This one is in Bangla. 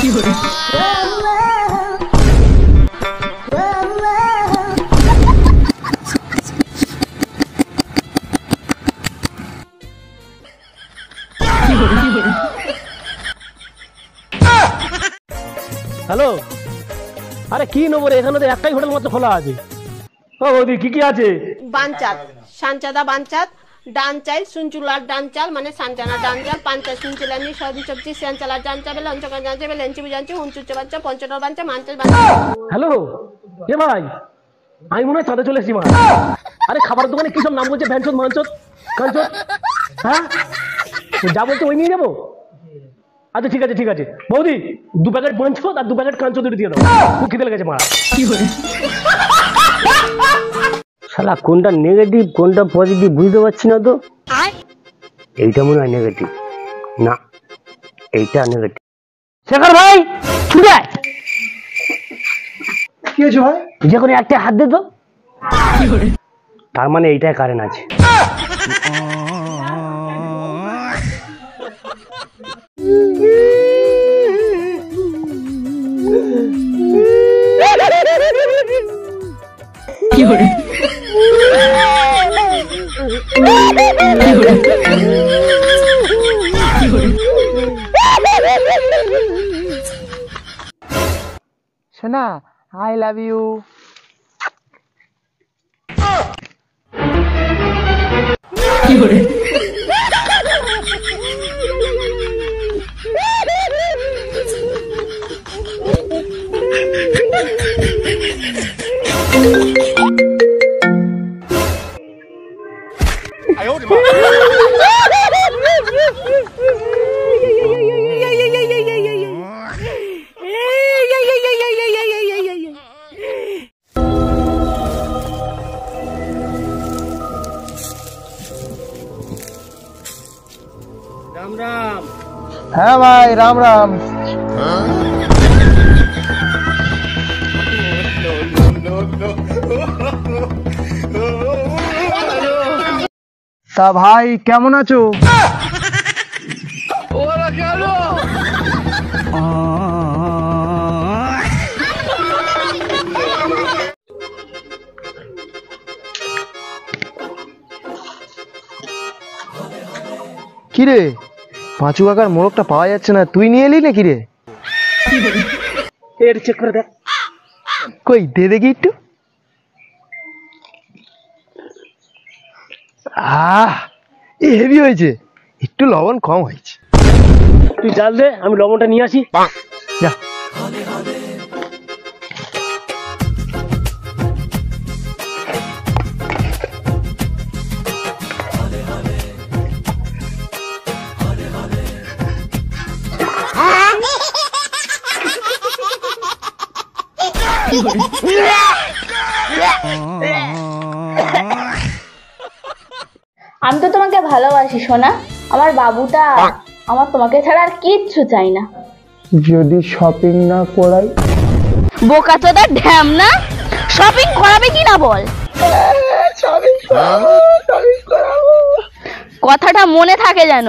হ্যালো, আরে কি নেবো রে? এখানে তো একটাই হোটেল মাত্র খোলা আছে। ও বৌদি, কি কি আছে? বানচাল, সানচাদা বানচাল, ডান চাল, সুনচুলার ডান চাল মানে সানচানা ডান চাল, পাঞ্চা সুনচুলানি সবজি সেনচালার ডান চাল, লঞ্চকা ডান চাল, লেঞ্চি বিজাঞ্চি, হুনচুচ্চা বাচ্চা, পঞ্চটার বাঞ্চা, মানচাল বাঞ্চা। হ্যালো, কে ভাই? আমি মনে হয় চাঁদে চলে এসেছি মা। আরে খাবার দোকানে কি সব নাম বলছে? ভ্যানচোদ, মানচোদ, কাঞ্চোদ। হ্যাঁ, যা বলছে ওই নিয়ে যাবো। আচ্ছা ঠিক আছে ঠিক আছে বৌদি, 2 প্যাকেট বাঞ্চোদ আর 2 প্যাকেট কাঞ্চোদ দিয়ে দাও। খুব খিদে লেগেছে মা। শালা কোনটা নেগেটিভ কোনটা পজিটিভ বুঝতে পারছি না তো। এইটা মনে হয় নেগেটিভ, না এইটা নেগেটিভ। শেখর ভাই, ছুটে আয়। কি হয়েছে ভাই? যে কোনো একটা হাত দে তো। তার মানে এইটাই কারেন্ট আছে। সোনা, I love you. Ram Ram. হ্যাঁ ভাই, রাম রাম। তা ভাই কেমন আছো? কিরে, পাঁচু কাকার মোড়কটা পাওয়া যাচ্ছে না, তুই নিয়ে এলি নাকি রে? এর চেক করে দেখ। কই দে দেখি একটু। এ হেভি হয়েছে, একটু লবণ কম হয়েছে। তুই জাল দে, আমি লবণটা নিয়ে আসি। যা। আমি তো তোমাকে ভালোবাসি সোনা, আমার বাবুটা, আমার তোমাকে ছাড়া আর কিচ্ছু চাই না। যদি শপিং না করাই? বোকা চোদা ঢ্যামনা, শপিং করাবে কি না বল। কথাটা মনে থাকে যেন।